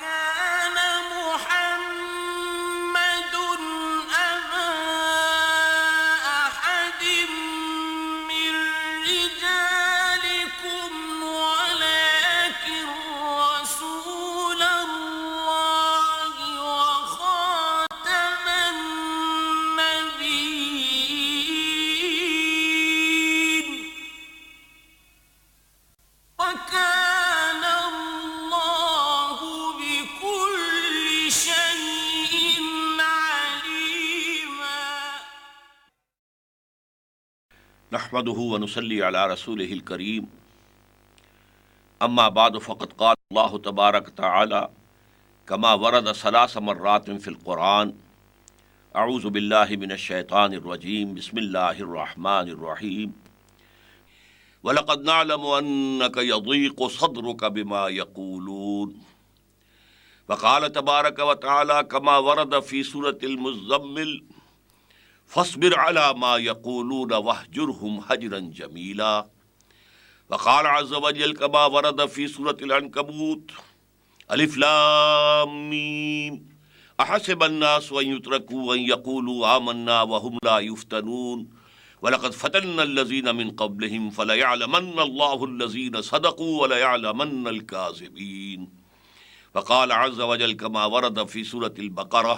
كان محمد أبا أحد من رجالكم ولكن رسول الله وخاتم النبيين وكان الله بكل شيء عليما. نحمده ونصلي على رسوله الكريم اما بعد فقد قال الله تبارك تعالى كما ورد 3 مرات في القرآن اعوذ بالله من الشيطان الرجيم بسم الله الرحمن الرحيم وَلَقَدْ نَعْلَمُ أَنَّكَ يَضِيقُ صَدْرُكَ بِمَا يَقُولُونَ وقال تبارك وتعالى كما ورد في سورة المزمل فاصبر على ما يقولون واهجرهم هجرا جميلا وقال عز وجل كما ورد في سورة العنكبوت ألف لام ميم أحسب الناس أن يتركوا أن يقولوا آمنا وهم لا يفتنون وَلَقَدْ فَتَنَّا الَّذِينَ مِنْ قَبْلِهِمْ فَلَيَعْلَمَنَّ اللَّهُ الَّذِينَ صَدَقُوا وَلَيَعْلَمَنَّ الْكَاذِبِينَ وقال عز وجل كما ورد في سورة البقرة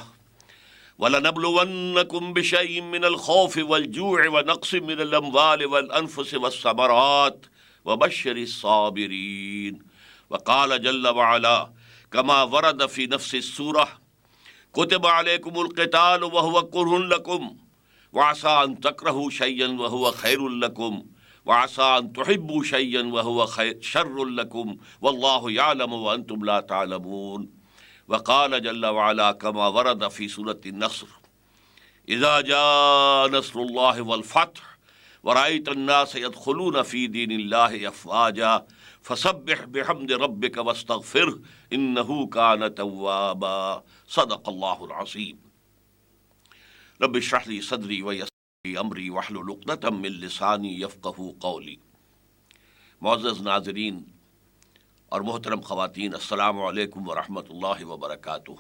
وَلَنَبْلُوَنَّكُمْ بِشَيْءٍ مِّنَ الْخَوْفِ وَالْجُوعِ وَنَقْصٍ مِّنَ الْأَمْوَالِ وَالْأَنفُسِ وَالثَّمَرَاتِ وَبَشِّرِ الصَّابِرِينَ وقال جل وعلا كما ورد في نفس السورة كتب عليكم القتال وهو كره لكم وعسى أن تكرهوا شيئا وهو خير لكم وعسى أن تحبوا شيئا وهو شر لكم والله يعلم وأنتم لا تعلمون وقال جل وعلا كما ورد في سورة النصر إذا جاء نصر الله والفتح ورأيت الناس يدخلون في دين الله أفواجا فسبح بحمد ربك واستغفره إنه كان توابا صدق الله العظيم. رب اشرح لي صدری ویسر لي امری واحلل عقدۃ من لسانی یفقہوا قولی. معزز ناظرین اور محترم خواتین، السلام علیکم ورحمۃ اللہ وبرکاتہ.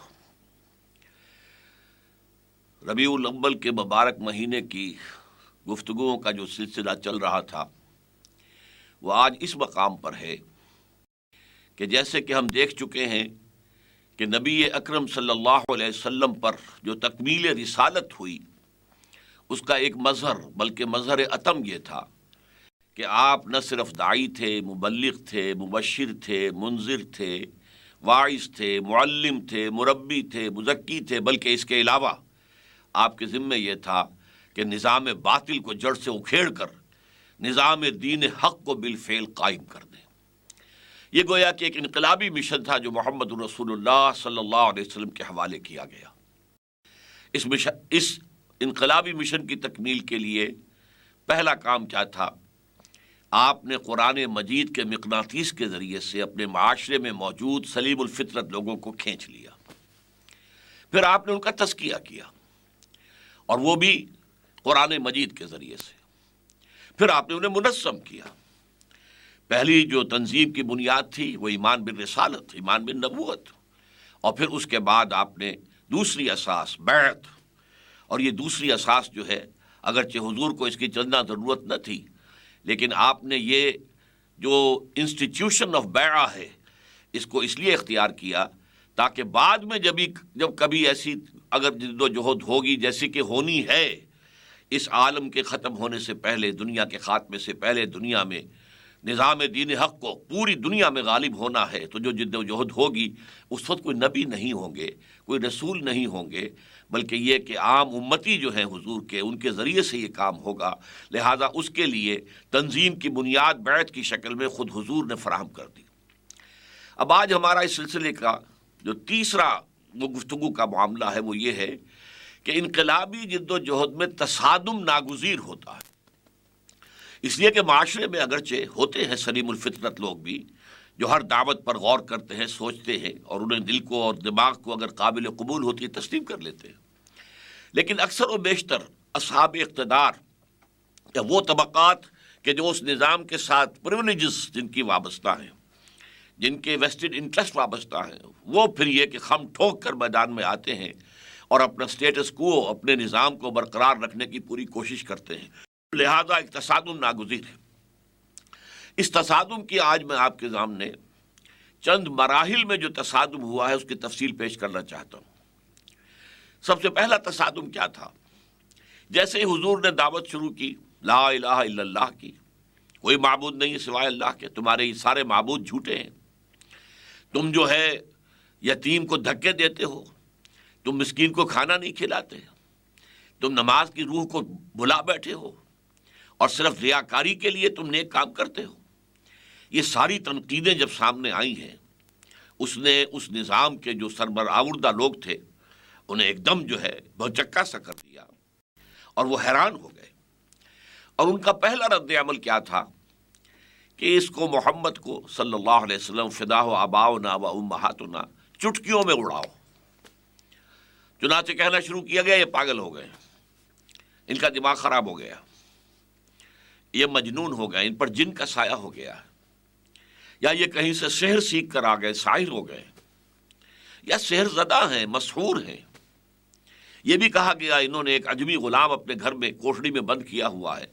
ربیع الاول کے مبارک مہینے کی گفتگوؤں کا جو سلسلہ چل رہا تھا وہ آج اس مقام پر ہے کہ جیسے کہ ہم دیکھ چکے ہیں کہ نبی اکرم صلی اللہ علیہ وسلم پر جو تکمیل رسالت ہوئی اس کا ایک مظہر بلکہ مظہر اتم یہ تھا کہ آپ نہ صرف داعی تھے، مبلغ تھے، مبشر تھے، منذر تھے، واعظ تھے، معلم تھے، مربی تھے، مزکی تھے، بلکہ اس کے علاوہ آپ کے ذمے یہ تھا کہ نظام باطل کو جڑ سے اکھیڑ کر نظام دین حق کو بالفعل قائم کر دیں. یہ گویا کہ ایک انقلابی مشن تھا جو محمد رسول اللہ صلی اللہ علیہ وسلم کے حوالے کیا گیا. اس انقلابی مشن کی تکمیل کے لیے پہلا کام کیا تھا؟ آپ نے قرآن مجید کے مقناطیس کے ذریعے سے اپنے معاشرے میں موجود سلیم الفطرت لوگوں کو کھینچ لیا. پھر آپ نے ان کا تزکیہ کیا اور وہ بھی قرآن مجید کے ذریعے سے. پھر آپ نے انہیں منظم کیا. پہلی جو تنظیم کی بنیاد تھی وہ ایمان بالرسالت، ایمان بالنبوت، اور پھر اس کے بعد آپ نے دوسری اساس بیعت. اور یہ دوسری اساس جو ہے اگرچہ حضور کو اس کی چندنا ضرورت نہ تھی لیکن آپ نے یہ جو انسٹیٹیوشن آف بیعہ ہے اس کو اس لیے اختیار کیا تاکہ بعد میں جب کبھی ایسی اگر جد و جہد ہوگی جیسی کہ ہونی ہے اس عالم کے ختم ہونے سے پہلے، دنیا کے خاتمے سے پہلے دنیا میں نظام دین حق کو پوری دنیا میں غالب ہونا ہے، تو جو جد و جہد ہوگی اس وقت کوئی نبی نہیں ہوں گے، کوئی رسول نہیں ہوں گے، بلکہ یہ کہ عام امتی جو ہیں حضور کے ان کے ذریعے سے یہ کام ہوگا. لہذا اس کے لیے تنظیم کی بنیاد بیعت کی شکل میں خود حضور نے فراہم کر دی. اب آج ہمارا اس سلسلے کا جو تیسرا وہ گفتگو کا معاملہ ہے وہ یہ ہے کہ انقلابی جد و جہد میں تصادم ناگزیر ہوتا ہے. اس لیے کہ معاشرے میں اگرچہ ہوتے ہیں سلیم الفطرت لوگ بھی جو ہر دعوت پر غور کرتے ہیں، سوچتے ہیں اور انہیں دل کو اور دماغ کو اگر قابل قبول ہوتی ہے تسلیم کر لیتے ہیں، لیکن اکثر و بیشتر اصحاب اقتدار یا وہ طبقات کہ جو اس نظام کے ساتھ پریولیجز جن کی وابستہ ہیں، جن کے ویسٹڈ انٹرسٹ وابستہ ہیں، وہ پھر یہ کہ خم ٹھوک کر میدان میں آتے ہیں اور اپنا سٹیٹس کو، اپنے نظام کو برقرار رکھنے کی پوری کوشش کرتے ہیں۔ لہذا ایک تصادم ناگزیر ہے۔ اس تصادم کی آج میں آپ کے سامنے چند مراحل میں جو تصادم ہوا ہے اس کی تفصیل پیش کرنا چاہتا ہوں۔ سب سے پہلا تصادم کیا تھا؟ جیسے ہی حضور نے دعوت شروع کی لا الہ الا اللہ کی، کوئی معبود نہیں ہے سوائے اللہ کے، تمہارے یہ سارے معبود جھوٹے ہیں، تم جو ہے یتیم کو دھکے دیتے ہو، تم مسکین کو کھانا نہیں کھلاتے، تم نماز کی روح کو بھلا بیٹھے ہو، اور صرف ریاکاری کے لیے تم نیک کام کرتے ہو۔ یہ ساری تنقیدیں جب سامنے آئی ہیں، اس نے اس نظام کے جو سربراہ لوگ تھے انہیں ایک دم جو ہے بھوچکا سا کر دیا، اور وہ حیران ہو گئے۔ اور ان کا پہلا رد عمل کیا تھا کہ اس کو محمد کو صلی اللہ علیہ وسلم فداہ آباؤنا و امہاتنا چٹکیوں میں اڑاؤ۔ چنانچہ کہنا شروع کیا گیا یہ پاگل ہو گئے، ان کا دماغ خراب ہو گیا، یہ مجنون ہو گئے، ان پر جن کا سایہ ہو گیا، یا یہ کہیں سے سحر سیکھ کر آ گئے، ساحر ہو گئے، یا سحر زدہ ہیں، مسحور ہیں۔ یہ بھی کہا گیا انہوں نے ایک عجمی غلام اپنے گھر میں کوٹڑی میں بند کیا ہوا ہے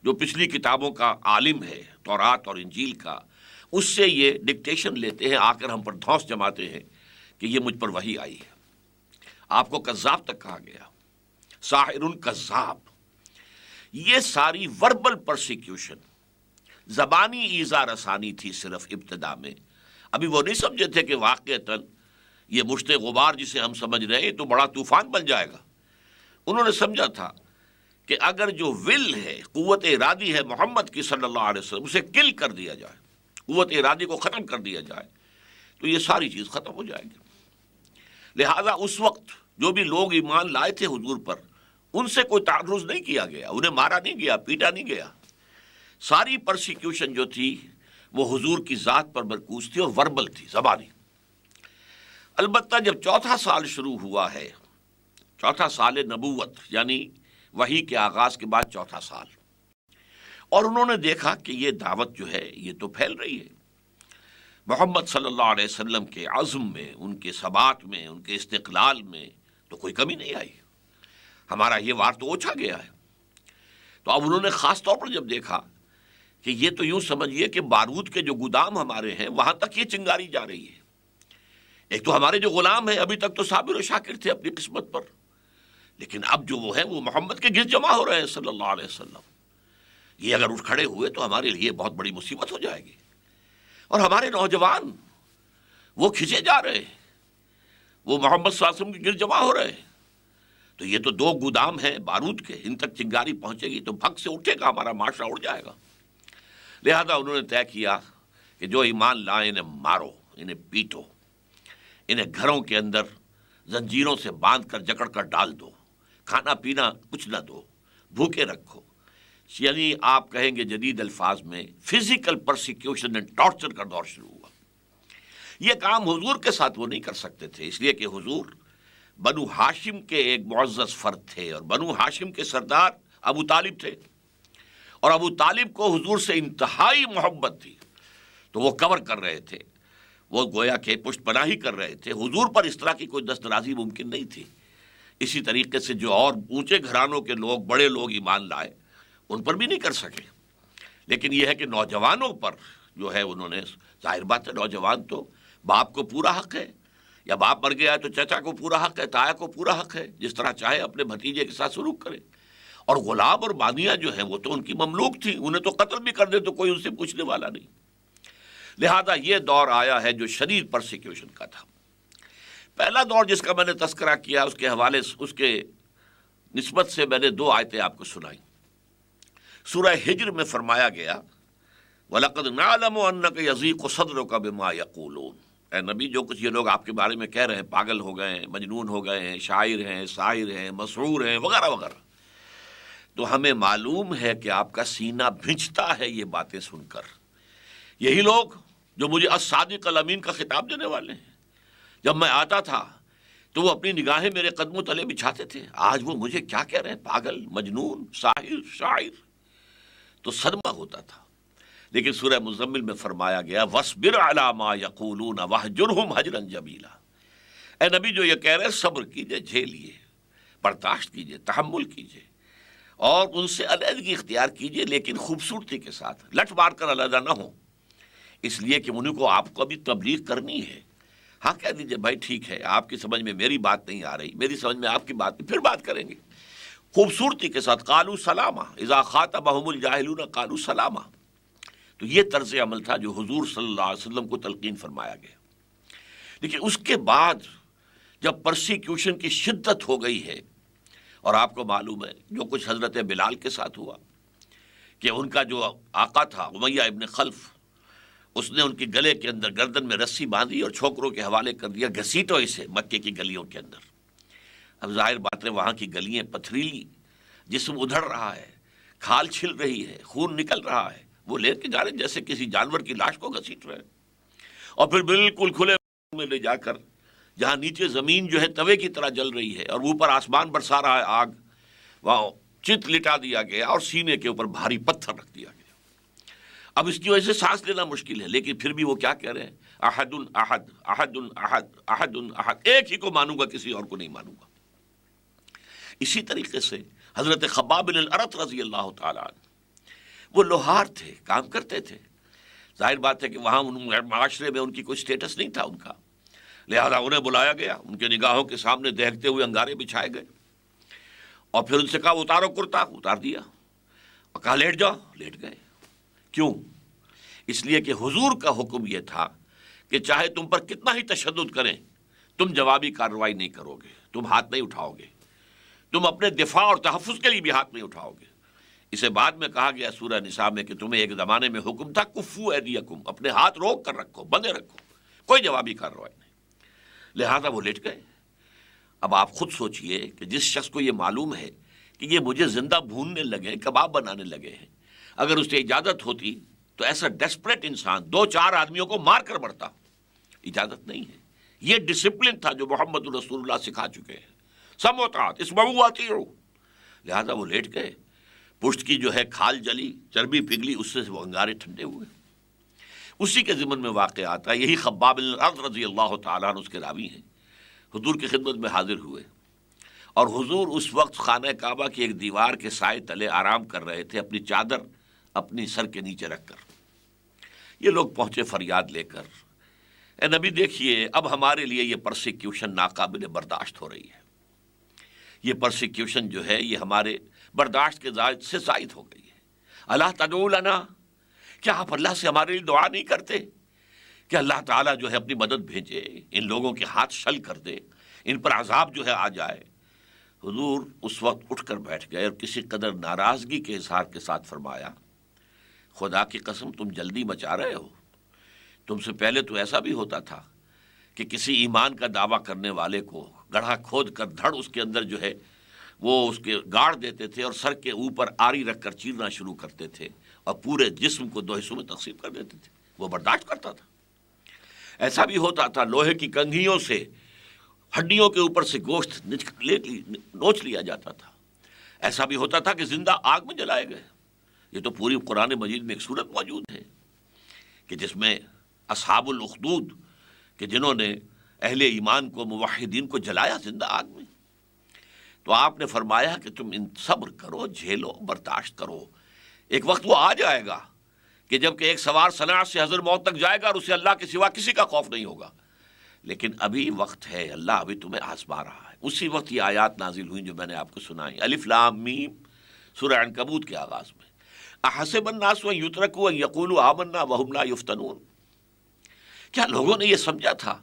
جو پچھلی کتابوں کا عالم ہے، تورات اور انجیل کا، اس سے یہ ڈکٹیشن لیتے ہیں، آ کر ہم پر دھوس جماتے ہیں کہ یہ مجھ پر وحی آئی ہے۔ آپ کو کذاب تک کہا گیا، ساحر کذاب۔ یہ ساری وربل پرسیکیوشن، زبانی ایذا رسانی تھی صرف ابتدا میں۔ ابھی وہ نہیں سمجھے تھے کہ واقعتاً یہ مشت غبار جسے ہم سمجھ رہے ہیں تو بڑا طوفان بن جائے گا۔ انہوں نے سمجھا تھا کہ اگر جو ول ہے، قوت ارادی ہے محمد کی صلی اللہ علیہ وسلم، اسے کل کر دیا جائے، قوت ارادی کو ختم کر دیا جائے تو یہ ساری چیز ختم ہو جائے گی۔ لہذا اس وقت جو بھی لوگ ایمان لائے تھے حضور پر، ان سے کوئی تعرض نہیں کیا گیا، انہیں مارا نہیں گیا، پیٹا نہیں گیا۔ ساری پرسیکیوشن جو تھی وہ حضور کی ذات پر مرکوز تھی اور وربل تھی، زبانی۔ البتہ جب چوتھا سال شروع ہوا ہے، چوتھا سال نبوت یعنی وحی کے آغاز کے بعد چوتھا سال، اور انہوں نے دیکھا کہ یہ دعوت جو ہے یہ تو پھیل رہی ہے، محمد صلی اللہ علیہ وسلم کے عزم میں، ان کے ثبات میں، ان کے استقلال میں تو کوئی کمی نہیں آئی، ہمارا یہ وار تو اوچھا گیا ہے۔ تو اب انہوں نے خاص طور پر جب دیکھا کہ یہ تو یوں سمجھیے کہ بارود کے جو گودام ہمارے ہیں وہاں تک یہ چنگاری جا رہی ہے۔ ایک تو ہمارے جو غلام ہیں ابھی تک تو صابر و شاکر تھے اپنی قسمت پر، لیکن اب جو وہ ہے وہ محمد کے گرد جمع ہو رہے ہیں صلی اللہ علیہ وسلم۔ یہ اگر اٹھ کھڑے ہوئے تو ہمارے لیے بہت بڑی مصیبت ہو جائے گی، اور ہمارے نوجوان وہ کھنچے جا رہے ہیں، وہ محمد صلی اللہ علیہ وسلم کے گرد جمع ہو رہے ہیں۔ تو یہ تو دو گودام ہیں بارود کے، ان تک چنگاری پہنچے گی تو بھگ سے اٹھے گا، ہمارا معاشرہ اڑ جائے گا۔ لہذا انہوں نے طے کیا کہ جو ایمان لائیں انہیں مارو، انہیں پیٹو، انہیں گھروں کے اندر زنجیروں سے باندھ کر جکڑ کر ڈال دو، کھانا پینا کچھ نہ دو، بھوکے رکھو۔ یعنی آپ کہیں گے جدید الفاظ میں فزیکل پرسیکیوشن اینڈ ٹارچر کا دور شروع ہوا۔ یہ کام حضور کے ساتھ وہ نہیں کر سکتے تھے، اس لیے کہ حضور بنو ہاشم کے ایک معزز فرد تھے، اور بنو ہاشم کے سردار ابو طالب تھے، اور ابو طالب کو حضور سے انتہائی محبت تھی، تو وہ کور کر رہے تھے، وہ گویا کہ پشت پناہی کر رہے تھے۔ حضور پر اس طرح کی کوئی دست درازی ممکن نہیں تھی۔ اسی طریقے سے جو اور اونچے گھرانوں کے لوگ، بڑے لوگ ایمان لائے، ان پر بھی نہیں کر سکے۔ لیکن یہ ہے کہ نوجوانوں پر جو ہے انہوں نے، ظاہر بات ہے نوجوان تو باپ کو پورا حق ہے، یا باپ مر گیا ہے تو چچا کو پورا حق ہے، تایا کو پورا حق ہے، جس طرح چاہے اپنے بھتیجے کے ساتھ سلوک کرے۔ اور غلام اور بانیاں جو ہیں وہ تو ان کی مملوک تھی، انہیں تو قتل بھی کر دے تو کوئی ان سے پوچھنے والا نہیں۔ لہذا یہ دور آیا ہے جو شدید پرسیکیوشن کا تھا۔ پہلا دور جس کا میں نے تذکرہ کیا، اس کے حوالے سے، اس کے نسبت سے میں نے دو آیتیں آپ کو سنائیں۔ سورہ ہجر میں فرمایا گیا وَلَقَدْ نَعْلَمُ أَنَّكَ يَضِيقُ صَدْرُكَ بِمَا يَقُولُونَ، اے نبی جو کچھ یہ لوگ آپ کے بارے میں کہہ رہے ہیں، پاگل ہو گئے ہیں، مجنون ہو گئے ہیں، شاعر ہیں، ساحر ہیں، مسحور ہیں، وغیرہ وغیرہ، تو ہمیں معلوم ہے کہ آپ کا سینہ بھنچتا ہے یہ باتیں سن کر۔ یہی لوگ جو مجھے الصادق الامین کا خطاب دینے والے ہیں، جب میں آتا تھا تو وہ اپنی نگاہیں میرے قدموں تلے بچھاتے تھے، آج وہ مجھے کیا کہہ رہے ہیں، پاگل، مجنون، ساحر، شاعر، تو صدمہ ہوتا تھا۔ لیکن سورہ مزمل میں فرمایا گیا وَاصْبِرْ عَلَىٰ مَا يَقُولُونَ وَاهْجُرْهُمْ هَجْرًا جَمِيلًا، اے نبی جو یہ کہہ رہے صبر کیجئے، جھیلیے، برداشت کیجئے، تحمل کیجئے اور ان سے علیحدگی اختیار کیجئے، لیکن خوبصورتی کے ساتھ، لٹ مار کر علیحدہ نہ ہوں، اس لیے کہ انہیں کو آپ کو ابھی تبلیغ کرنی ہے۔ ہاں کہہ دیجئے بھائی ٹھیک ہے، آپ کی سمجھ میں میری بات نہیں آ رہی، میری سمجھ میں آپ کی بات نہیں، پھر بات کریں گے خوبصورتی کے ساتھ۔ قالوا سلاما اذا خاطبهم الجاہلون قالوا سلاما، تو یہ طرز عمل تھا جو حضور صلی اللہ علیہ وسلم کو تلقین فرمایا گیا۔ لیکن اس کے بعد جب پرسیکیوشن کی شدت ہو گئی ہے، اور آپ کو معلوم ہے جو کچھ حضرت بلال کے ساتھ ہوا کہ ان کا جو آقا تھا امیہ ابن خلف، اس نے ان کے گلے کے اندر گردن میں رسی باندھی اور چھوکروں کے حوالے کر دیا، گھسیٹو اسے مکے کی گلیوں کے اندر۔ اب ظاہر بات ہے وہاں کی گلیاں پتھریلی، جسم ادھڑ رہا ہے، کھال چھل رہی ہے، خون نکل رہا ہے، وہ لے کے جا رہے جیسے کسی جانور کی لاش کو گھسیٹ رہے ہیں، اور پھر بالکل کھلے میں لے جا کر جہاں نیچے زمین جو ہے توے کی طرح جل رہی ہے اور اوپر آسمان برسا رہا ہے آگ، وہاں چت لٹا دیا گیا اور سینے کے اوپر بھاری پتھر رکھ دیا گیا۔ اب اس کی وجہ سے سانس لینا مشکل ہے، لیکن پھر بھی وہ کیا کہہ رہے ہیں؟ احد احد احد احد احد احد، ایک ہی کو مانوں گا، کسی اور کو نہیں مانوں گا۔ اسی طریقے سے حضرت خباب بن الارت رضی اللہ تعالیٰ عنہ، وہ لوہار تھے، کام کرتے تھے، ظاہر بات ہے کہ وہاں معاشرے میں ان کی کوئی سٹیٹس نہیں تھا ان کا، لہذا انہیں بلایا گیا، ان کے نگاہوں کے سامنے دہکتے ہوئے انگارے بچھائے گئے، اور پھر ان سے کہا اتارو کرتا، اتار دیا، اور کہا لیٹ جاؤ، لیٹ گئے۔ کیوں؟ اس لیے کہ حضور کا حکم یہ تھا کہ چاہے تم پر کتنا ہی تشدد کریں، تم جوابی کارروائی نہیں کرو گے، تم ہاتھ نہیں اٹھاؤ گے، تم اپنے دفاع اور تحفظ کے لیے بھی ہاتھ نہیں اٹھاؤ گے۔ اسے بعد میں کہا گیا سورہ نساء میں کہ تمہیں ایک زمانے میں حکم تھا کفو ایدیکم، اپنے ہاتھ روک کر رکھو، بندے رکھو، کوئی جوابی کارروائی نہیں، لہذا وہ لیٹ گئے۔ اب آپ خود سوچئے کہ جس شخص کو یہ معلوم ہے کہ یہ مجھے زندہ بھوننے لگے، کباب بنانے لگے ہیں، اگر اسے اجازت ہوتی تو ایسا ڈیسپریٹ انسان 2-4 آدمیوں کو مار کر مرتا، اجازت نہیں ہے۔ یہ ڈسپلن تھا جو محمد رسول اللہ سکھا چکے ہیں، سمعوا وطاعت، اسمعوا واطیعوا، لہذا وہ لیٹ گئے، پشت کی جو ہے کھال جلی، چربی پگھلی، اس سے وہ انگارے ٹھنڈے ہوئے۔ اسی کے ضمن میں واقع آتا ہے، یہی خباب بن الارت رضی اللہ تعالیٰ عنہ اس کے راوی ہیں، حضور کی خدمت میں حاضر ہوئے، اور حضور اس وقت خانہ کعبہ کی ایک دیوار کے سائے تلے آرام کر رہے تھے، اپنی چادر اپنی سر کے نیچے رکھ کر۔ یہ لوگ پہنچے فریاد لے کر، اے نبی دیکھیے اب ہمارے لیے یہ پرسیکیوشن ناقابل برداشت ہو رہی ہے، یہ پرسیکیوشن جو ہے یہ ہمارے برداشت کے سے زائد ہو گئی ہے۔ اللہ تدعو لنا، کیا آپ اللہ سے ہمارے لیے دعا نہیں کرتے کہ اللہ تعالیٰ جو ہے اپنی مدد بھیجے، ان لوگوں کے ہاتھ شل کر دے، ان پر عذاب جو ہے آ جائے۔ حضور اس وقت اٹھ کر بیٹھ گئے اور کسی قدر ناراضگی کے اظہار کے ساتھ فرمایا، خدا کی قسم تم جلدی مچا رہے ہو، تم سے پہلے تو ایسا بھی ہوتا تھا کہ کسی ایمان کا دعویٰ کرنے والے کو گڑھا کھود کر دھڑ اس کے اندر جو ہے وہ اس کے گاڑ دیتے تھے اور سر کے اوپر آری رکھ کر چیرنا شروع کرتے تھے اور پورے جسم کو 2 حصوں میں تقسیم کر دیتے تھے، وہ برداشت کرتا تھا۔ ایسا بھی ہوتا تھا لوہے کی کنگھیوں سے ہڈیوں کے اوپر سے گوشت نوچ لیا جاتا تھا، ایسا بھی ہوتا تھا کہ زندہ آگ میں جلائے گئے۔ یہ تو پوری قرآن مجید میں ایک صورت موجود ہے کہ جس میں اصحاب الاخدود کہ جنہوں نے اہل ایمان کو، موحدین کو جلایا زندہ آگ میں، تو آپ نے فرمایا کہ تم ان صبر کرو، جھیلو، برداشت کرو، ایک وقت وہ آ جائے گا کہ جب کہ ایک سوار صنعت سے حضر موت تک جائے گا اور اسے اللہ کے سوا کسی کا خوف نہیں ہوگا، لیکن ابھی وقت ہے، اللہ ابھی تمہیں آزما رہا ہے۔ اسی وقت یہ آیات نازل ہوئیں جو میں نے آپ کو سنائی، الف لام میم، سورہ عنکبوت کے آغاز میں، احسب الناس ان یترکوا ان یقولوا آمنا وهم لا یفتنون، کیا لوگوں نے یہ سمجھا تھا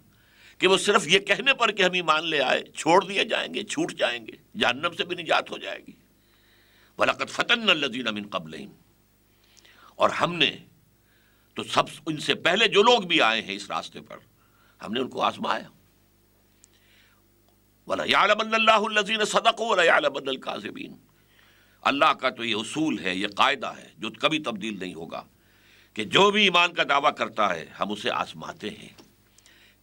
کہ وہ صرف یہ کہنے پر کہ ہم ایمان لے آئے چھوڑ دیے جائیں گے، چھوٹ جائیں گے، جہنم سے بھی نجات ہو جائے گی؟ وَلَقَدْ فَتَنَّا الَّذِينَ مِن قَبْلِهِمْ، اور ہم نے تو سب ان سے پہلے جو لوگ بھی آئے ہیں اس راستے پر، ہم نے ان کو آزمایا۔ وَلَيَعْلَمَنَّ اللَّهُ الَّذِينَ صَدَقُوا وَلَيَعْلَمَنَّ الْكَاذِبِينَ، اللہ کا تو یہ اصول ہے، یہ قاعدہ ہے جو کبھی تبدیل نہیں ہوگا کہ جو بھی ایمان کا دعویٰ کرتا ہے ہم اسے آزماتے ہیں،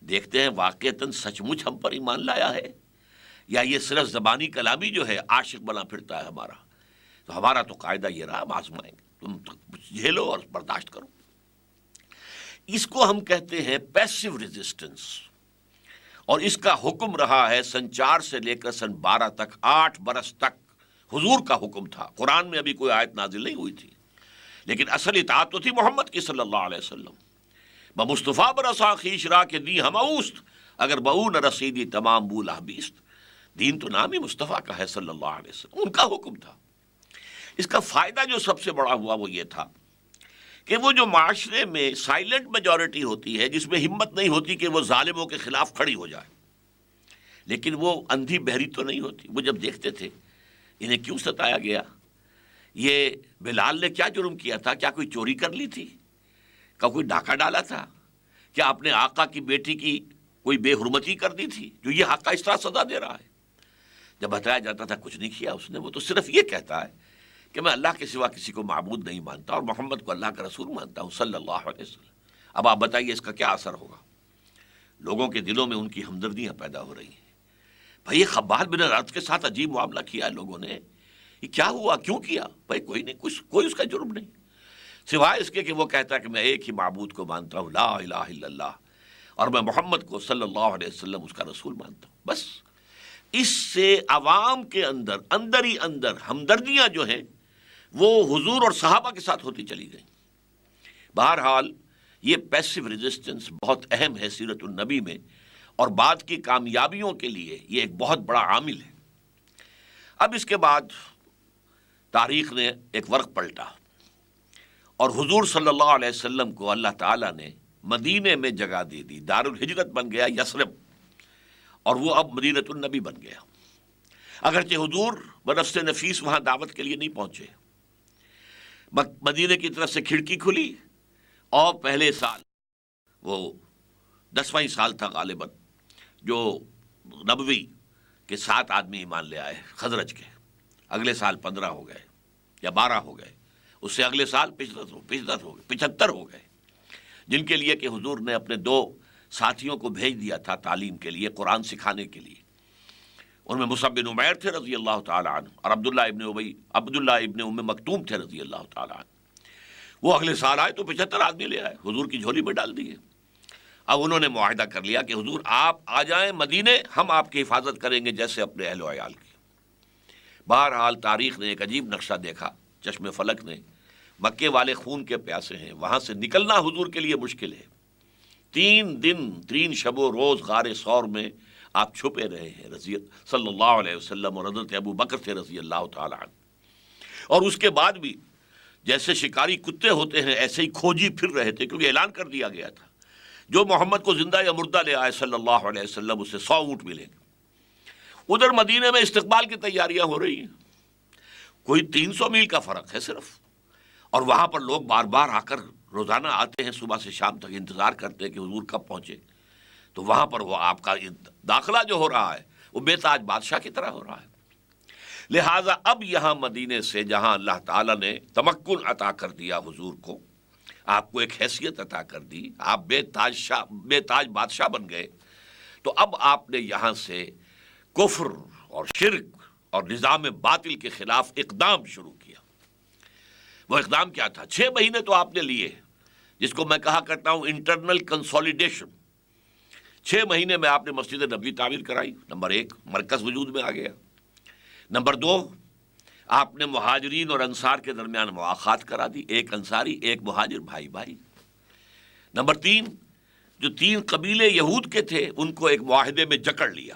دیکھتے ہیں واقعتاً سچ مچ ہم پر ایمان لایا ہے یا یہ صرف زبانی کلامی جو ہے عاشق بنا پھرتا ہے ہمارا۔ تو ہمارا تو قاعدہ یہ رہا، ہم آزمائیں گے۔ تم جھیلو اور برداشت کرو. اس کو ہم کہتے ہیں پیسو ریزسٹنس، اور اس کا حکم رہا ہے سن 4 سے لے کر سن 12 تک، 8 برس تک حضور کا حکم تھا. قرآن میں ابھی کوئی آیت نازل نہیں ہوئی تھی، لیکن اصل اطاعت تو تھی محمد کی صلی اللہ علیہ وسلم. بمصطفیٰ برسا خیش را کے دی ہم اوست، اگر بہو نہ رسیدی تمام بولا بیست. دین تو نام ہی مصطفیٰ کا ہے صلی اللہ علیہ وسلم، ان کا حکم تھا. اس کا فائدہ جو سب سے بڑا ہوا وہ یہ تھا کہ وہ جو معاشرے میں سائلنٹ میجورٹی ہوتی ہے، جس میں ہمت نہیں ہوتی کہ وہ ظالموں کے خلاف کھڑی ہو جائے، لیکن وہ اندھی بہری تو نہیں ہوتی. وہ جب دیکھتے تھے انہیں کیوں ستایا گیا، یہ بلال نے کیا جرم کیا تھا، کیا کوئی چوری کر لی تھی، کیا کوئی ڈاکہ ڈالا تھا، کیا اپنے آقا کی بیٹی کی کوئی بے حرمتی کر دی تھی جو یہ آقا اس طرح سزا دے رہا ہے. جب بتایا جاتا تھا کچھ نہیں کیا اس نے، وہ تو صرف یہ کہتا ہے کہ میں اللہ کے سوا کسی کو معبود نہیں مانتا اور محمد کو اللہ کا رسول مانتا ہوں صلی اللہ علیہ وسلم. اب آپ بتائیے اس کا کیا اثر ہوگا. لوگوں کے دلوں میں ان کی ہمدردیاں پیدا ہو رہی ہیں. بھائی یہ خباب بن ارد کے ساتھ عجیب معاملہ کیا ہے لوگوں نے، یہ کیا ہوا، کیوں کیا؟ بھائی کوئی نہیں، کوئی اس کا جرم نہیں، سوائے اس کے کہ وہ کہتا ہے کہ میں ایک ہی معبود کو مانتا ہوں، لا الہ الا اللہ، اور میں محمد کو صلی اللہ علیہ وسلم اس کا رسول مانتا ہوں. بس اس سے عوام کے اندر ہی اندر ہمدردیاں جو ہیں وہ حضور اور صحابہ کے ساتھ ہوتی چلی گئیں. بہرحال یہ پیسو ریزسٹنس بہت اہم ہے سیرت النبی میں، اور بعد کی کامیابیوں کے لیے یہ ایک بہت بڑا عامل ہے. اب اس کے بعد تاریخ نے ایک ورق پلٹا، اور حضور صلی اللہ علیہ وسلم کو اللہ تعالیٰ نے مدینے میں جگہ دے دی. دار الہجرت بن گیا یثرب، اور وہ اب مدینۃ النبی بن گیا. اگرچہ حضور بنفس نفیس وہاں دعوت کے لیے نہیں پہنچے، مدینے کی طرف سے کھڑکی کھلی، اور پہلے سال وہ 10واں سال تھا غالباً، جو نبوی کے 7 آدمی ایمان لے آئے خزرج کے. اگلے سال 15 ہو گئے یا 12 ہو گئے، اس سے اگلے سال 75 ہو گئے، جن کے لیے کہ حضور نے اپنے 2 ساتھیوں کو بھیج دیا تھا تعلیم کے لیے، قرآن سکھانے کے لیے. ان میں مصعب بن عمیر تھے رضی اللہ تعالیٰ عنہ، اور عبداللہ ابن ام مکتوم تھے رضی اللہ تعالیٰ عنہ. وہ اگلے سال آئے تو 75 آدمی لے آئے، حضور کی جھولی میں ڈال دیے. اب انہوں نے معاہدہ کر لیا کہ حضور آپ آ جائیں مدینے، ہم آپ کی حفاظت کریں گے جیسے اپنے اہل و عیال کی. بہرحال تاریخ نے ایک عجیب نقشہ دیکھا، چشم فلک نے. مکے والے خون کے پیاسے ہیں، وہاں سے نکلنا حضور کے لیے مشکل ہے. 3 دن 3 شب و روز غار ثور میں آپ چھپے رہے ہیں صلی اللہ علیہ وسلم، اور حضرت ابو بکر تھے رضی اللہ تعالیٰ عنہ. اور اس کے بعد بھی جیسے شکاری کتے ہوتے ہیں ایسے ہی کھوجی پھر رہے تھے، کیونکہ اعلان کر دیا گیا تھا جو محمد کو زندہ یا مردہ لے آئے صلی اللہ علیہ وسلم اسے 100 اونٹ ملیں گے. ادھر مدینے میں استقبال کی تیاریاں ہو رہی ہیں، کوئی 300 میل کا فرق ہے صرف، اور وہاں پر لوگ بار بار آ کر روزانہ آتے ہیں، صبح سے شام تک انتظار کرتے ہیں کہ حضور کب پہنچے. تو وہاں پر وہ آپ کا داخلہ جو ہو رہا ہے وہ بے تاج بادشاہ کی طرح ہو رہا ہے. لہٰذا اب یہاں مدینے سے جہاں اللہ تعالیٰ نے تمکن عطا کر دیا حضور کو، آپ کو ایک حیثیت عطا کر دی، آپ بے تاج بادشاہ بن گئے، تو اب آپ نے یہاں سے کفر اور شرک اور نظام باطل کے خلاف اقدام شروع کیا. وہ اقدام کیا تھا؟ 6 مہینے تو آپ نے لیے، جس کو میں کہا کرتا ہوں انٹرنل کنسولیڈیشن. 6 مہینے میں آپ نے مسجد نبوی تعمیر کرائی. نمبر 1 مرکز وجود میں آ گیا. نمبر 2 آپ نے مہاجرین اور انصار کے درمیان مواخات کرا دی، ایک انصاری ایک مہاجر بھائی بھائی. نمبر 3 جو 3 قبیلے یہود کے تھے ان کو ایک معاہدے میں جکڑ لیا،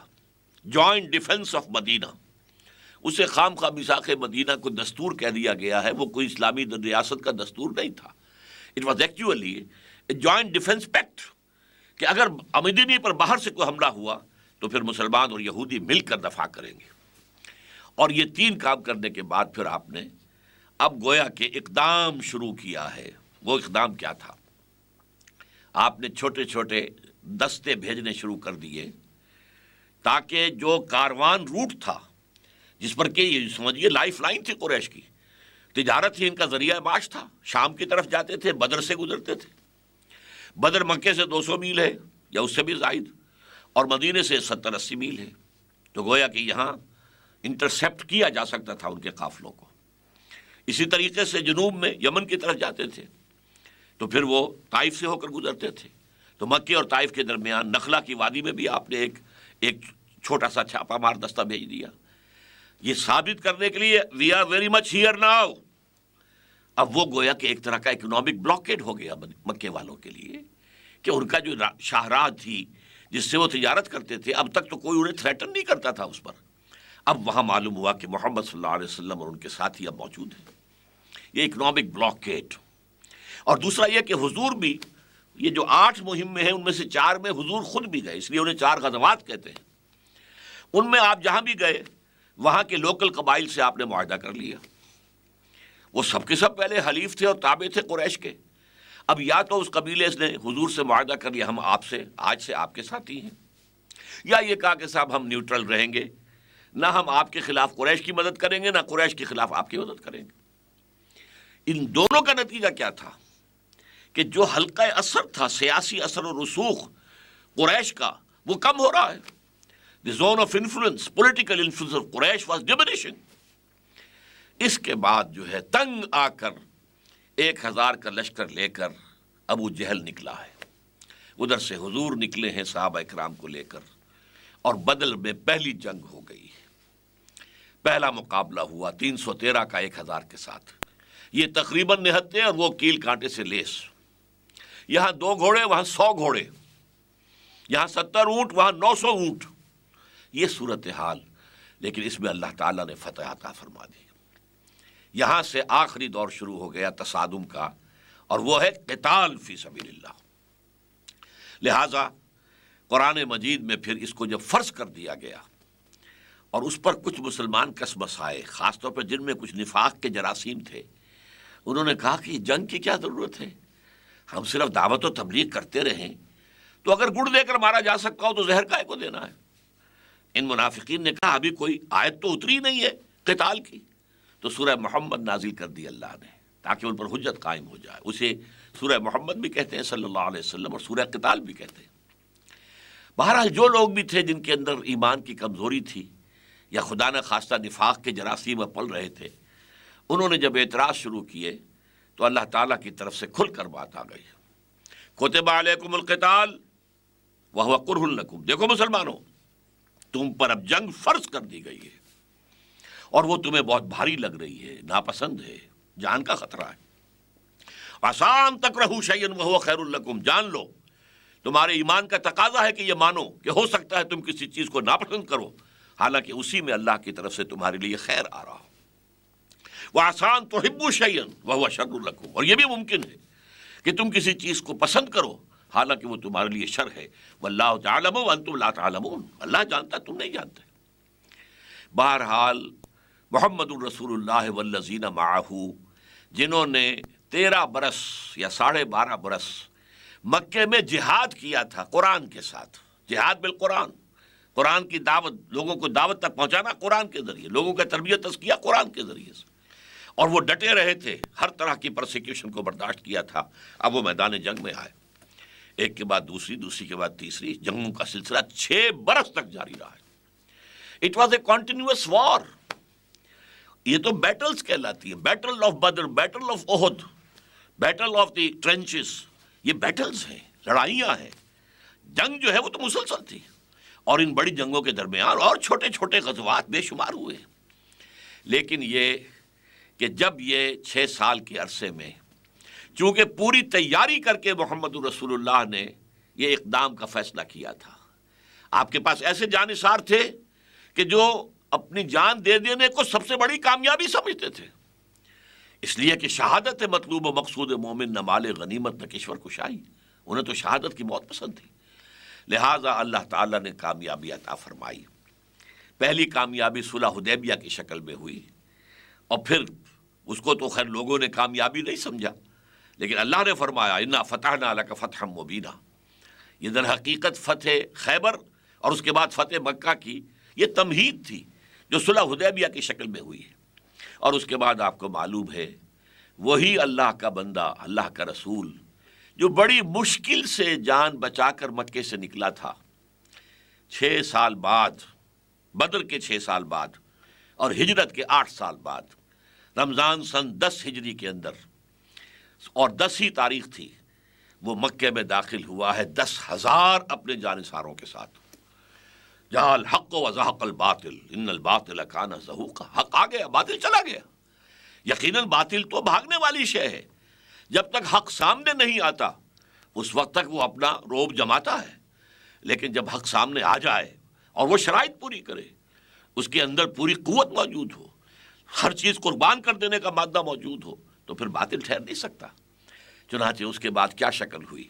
جوائنٹ ڈیفنس آف مدینہ. اسے خام خواہ میثاق مدینہ کو دستور کہہ دیا گیا ہے، وہ کوئی اسلامی ریاست کا دستور نہیں تھا. It was actually a joint defence packet, کہ اگر مدینے پر باہر سے کوئی حملہ ہوا تو پھر مسلمان اور یہودی مل کر دفاع کریں گے. اور یہ 3 کام کرنے کے بعد پھر آپ نے اب گویا کہ اقدام شروع کیا ہے. وہ اقدام کیا تھا؟ آپ نے چھوٹے چھوٹے دستے بھیجنے شروع کر دیے، تاکہ جو کاروان روٹ تھا جس پر کہ یہ سمجھیے لائف لائن تھی قریش کی، تجارت ہی ان کا ذریعہ معاش تھا. شام کی طرف جاتے تھے، بدر سے گزرتے تھے. بدر مکے سے 200 میل ہے یا اس سے بھی زائد، اور مدینے سے 70-80 میل ہے. تو گویا کہ یہاں انٹرسیپٹ کیا جا سکتا تھا ان کے قافلوں کو. اسی طریقے سے جنوب میں یمن کی طرف جاتے تھے تو پھر وہ طائف سے ہو کر گزرتے تھے، تو مکے اور طائف کے درمیان نخلہ کی وادی میں بھی آپ نے ایک چھوٹا سا چھاپا مار دستہ بھیج دیا، یہ ثابت کرنے کے لیے we are very much here now. اب وہ گویا کہ ایک طرح کا اکنامک بلاکیڈ ہو گیا مکے والوں کے لیے کہ ان کا جو شاہراہ تھی جس سے وہ تجارت کرتے تھے، اب تک تو کوئی انہیں تھریٹن نہیں کرتا تھا اس پر، اب وہاں معلوم ہوا کہ محمد صلی اللہ علیہ وسلم اور ان کے ساتھی اب موجود ہیں، یہ اکنامک بلاکیڈ۔ اور دوسرا یہ کہ حضور بھی یہ جو 8 مہمیں ہیں ان میں سے 4 میں حضور خود بھی گئے، اس لیے انہیں 4 غزوات کہتے ہیں۔ ان میں آپ جہاں بھی گئے وہاں کے لوکل قبائل سے آپ نے معاہدہ کر لیا، وہ سب کے سب پہلے حلیف تھے اور تابع تھے قریش کے، اب یا تو اس قبیلے نے حضور سے معاہدہ کر لیا ہم آپ سے آج سے آپ کے ساتھی ہیں، یا یہ کہا کہ صاحب ہم نیوٹرل رہیں گے، نہ ہم آپ کے خلاف قریش کی مدد کریں گے نہ قریش کے خلاف آپ کی مدد کریں گے۔ ان دونوں کا نتیجہ کیا تھا کہ جو حلقہ اثر تھا، سیاسی اثر و رسوخ قریش کا، وہ کم ہو رہا ہے۔ The zone of influence, political influence of Quraysh was diminishing۔ اس کے بعد جو ہے تنگ آ کر 1000 کا لشکر لے کر ابو جہل نکلا ہے، ادھر سے حضور نکلے ہیں صحابہ اکرام کو لے کر، اور بدر میں پہلی جنگ ہو گئی، پہلا مقابلہ ہوا 313 کا 1000 کے ساتھ، یہ تقریباً نہتے اور وہ کیل کانٹے سے لیس، یہاں 2 گھوڑے وہاں 100 گھوڑے، یہاں 70 اونٹ وہاں 900 اونٹ، یہ صورتحال، لیکن اس میں اللہ تعالیٰ نے فتح عطا فرما دی۔ یہاں سے آخری دور شروع ہو گیا تصادم کا، اور وہ ہے قتال فی سبیل اللہ۔ لہذا قرآن مجید میں پھر اس کو جب فرض کر دیا گیا اور اس پر کچھ مسلمان کسمس آئے، خاص طور پر جن میں کچھ نفاق کے جراثیم تھے، انہوں نے کہا کہ جنگ کی کیا ضرورت ہے، ہم صرف دعوت و تبلیغ کرتے رہیں، تو اگر گڑ دے کر مارا جا سکتا ہو تو زہر کائے کو دینا ہے۔ ان منافقین نے کہا ابھی کوئی آیت تو اتری نہیں ہے قتال کی، تو سورہ محمد نازل کر دی اللہ نے تاکہ ان پر حجت قائم ہو جائے، اسے سورہ محمد بھی کہتے ہیں صلی اللہ علیہ وسلم، اور سورہ قتال بھی کہتے ہیں۔ بہرحال جو لوگ بھی تھے جن کے اندر ایمان کی کمزوری تھی یا خدا نہ خواستہ نفاق کے جراثیم پل رہے تھے، انہوں نے جب اعتراض شروع کیے تو اللہ تعالیٰ کی طرف سے کھل کر بات آ گئی، کتب علیکم القتال وہو کرہ لکم، دیکھو مسلمانوں تم پر اب جنگ فرض کر دی گئی ہے اور وہ تمہیں بہت بھاری لگ رہی ہے، ناپسند ہے، جان کا خطرہ ہے۔ آسان تکرہوا شیئا وہو خیر لکم، جان لو تمہارے ایمان کا تقاضا ہے کہ یہ مانو کہ ہو سکتا ہے تم کسی چیز کو ناپسند کرو، حالانکہ اسی میں اللہ کی طرف سے تمہارے لیے خیر آ رہا ہو۔ وآسان تحبوا شیئا وہو شر لکم، اور یہ بھی ممکن ہے کہ تم کسی چیز کو پسند کرو حالانکہ وہ تمہارے لیے شر ہے۔ واللہ یعلم وانتم لا تعلمون، اللہ جانتا تم نہیں جانتے۔ بہرحال محمد الرسول اللہ والذین معہ، جنہوں نے 13 برس یا 12.5 برس مکے میں جہاد کیا تھا قرآن کے ساتھ، جہاد بالقرآن، قرآن کی دعوت، لوگوں کو دعوت تک پہنچانا قرآن کے ذریعے، لوگوں کا تربیت تزکیہ قرآن کے ذریعے سے، اور وہ ڈٹے رہے تھے، ہر طرح کی پرسیکیوشن کو برداشت کیا تھا۔ اب وہ میدان جنگ میں آئے، ایک کے بعد دوسری، دوسری کے بعد تیسری، جنگوں کا سلسلہ 6 برس تک جاری رہا ہے۔ It was a continuous war. یہ تو بیٹلز کہلاتی ہیں، battle of Badr, battle of Uhud, battle of the trenches, یہ بیٹلز ہیں، لڑائیاں ہیں۔ جنگ جو ہے وہ تو مسلسل تھی، اور ان بڑی جنگوں کے درمیان اور چھوٹے چھوٹے غزوات بے شمار ہوئے ہیں۔ لیکن یہ کہ جب یہ 6 سال کے عرصے میں چونکہ پوری تیاری کر کے محمد رسول اللہ نے یہ اقدام کا فیصلہ کیا تھا، آپ کے پاس ایسے جانثار تھے کہ جو اپنی جان دے دینے کو سب سے بڑی کامیابی سمجھتے تھے، اس لیے کہ شہادت مطلوب و مقصود مومن نہ مال غنیمت نہ کشور کشائی، انہیں تو شہادت کی بہت پسند تھی۔ لہٰذا اللہ تعالیٰ نے کامیابی عطا فرمائی۔ پہلی کامیابی صلح حدیبیہ کی شکل میں ہوئی، اور پھر اس کو تو خیر لوگوں نے کامیابی نہیں سمجھا، لیکن اللہ نے فرمایا انا فتحنا لک فتحا مبینا، یہ در حقیقت فتح خیبر اور اس کے بعد فتح مکہ کی یہ تمہید تھی جو صلح حدیبیہ کی شکل میں ہوئی ہے۔ اور اس کے بعد آپ کو معلوم ہے وہی اللہ کا بندہ، اللہ کا رسول جو بڑی مشکل سے جان بچا کر مکے سے نکلا تھا، 6 سال بعد، بدر کے 6 سال بعد اور ہجرت کے 8 سال بعد رمضان سن 10 ہجری کے اندر، اور 10 ہی تاریخ تھی، وہ مکے میں داخل ہوا ہے 10,000 اپنے جانثاروں کے ساتھ۔ جہاں الحق و زہق الباطل ان الباطل کان زہوقا، حق آ گیا، باطل چلا گیا۔ یقیناً باطل تو بھاگنے والی شے ہے، جب تک حق سامنے نہیں آتا اس وقت تک وہ اپنا روب جماتا ہے، لیکن جب حق سامنے آ جائے اور وہ شرائط پوری کرے، اس کے اندر پوری قوت موجود ہو، ہر چیز قربان کر دینے کا مادہ موجود ہو، تو پھر باطل ٹھہر نہیں سکتا۔ چنانچہ اس کے بعد کیا شکل ہوئی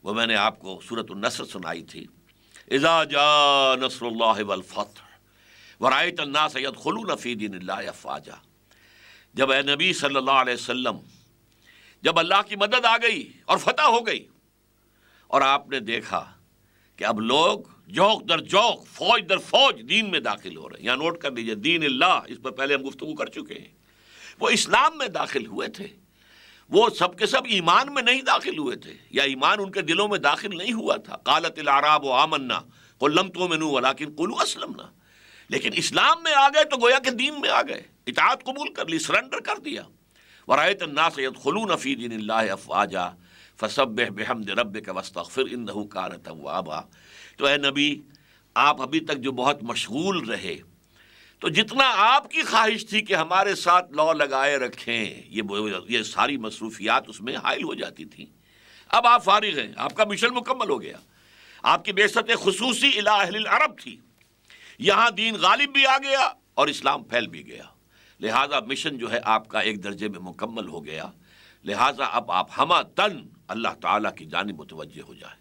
وہ میں نے آپ کو سورۃ النصر سنائی تھی۔ اذا جاء نصر اللہ والفتح ورأیت الناس يدخلون فی دین اللہ افواجا، جب اے نبی صلی اللہ علیہ وسلم، جب اللہ کی مدد آ گئی اور فتح ہو گئی، اور آپ نے دیکھا کہ اب لوگ جوق در جوق، فوج در فوج دین میں داخل ہو رہے ہیں۔ یہاں نوٹ کر لیجئے، دین اللہ، اس پر پہلے ہم گفتگو کر چکے ہیں، وہ اسلام میں داخل ہوئے تھے، وہ سب کے سب ایمان میں نہیں داخل ہوئے تھے، یا ایمان ان کے دلوں میں داخل نہیں ہوا تھا۔ قالت الاعراب آمنا قل لم تؤمنوا ولکن قولوا اسلمنا، لیکن اسلام میں آ گئے تو گویا کہ دین میں آ گئے، اطاعت قبول کر لی، سرنڈر کر دیا۔ ورأیت الناس يدخلون فی دین اللہ افواجا فسبح بحمد ربک واستغفر انہ کان توابا۔ تو اے نبی، آپ ابھی تک جو بہت مشغول رہے، تو جتنا آپ کی خواہش تھی کہ ہمارے ساتھ لو لگائے رکھیں، یہ ساری مصروفیات اس میں حائل ہو جاتی تھی۔ اب آپ فارغ ہیں، آپ کا مشن مکمل ہو گیا، آپ کی بعثت خصوصی الی اہل العرب تھی، یہاں دین غالب بھی آ گیا اور اسلام پھیل بھی گیا، لہٰذا مشن جو ہے آپ کا ایک درجے میں مکمل ہو گیا، لہٰذا اب آپ ہمہ تن اللہ تعالیٰ کی جانب متوجہ ہو جائیں۔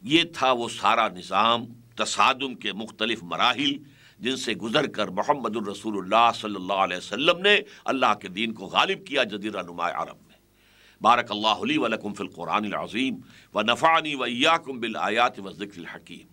یہ تھا وہ سارا نظام، تصادم کے مختلف مراحل جن سے گزر کر محمد الرسول اللہ صلی اللہ علیہ وسلم نے اللہ کے دین کو غالب کیا جزیرہ نما عرب میں۔ بارک اللہ لی ولکم فی القرآن العظیم ونفعنی وإیاکم بالآیات والذکر الحکیم۔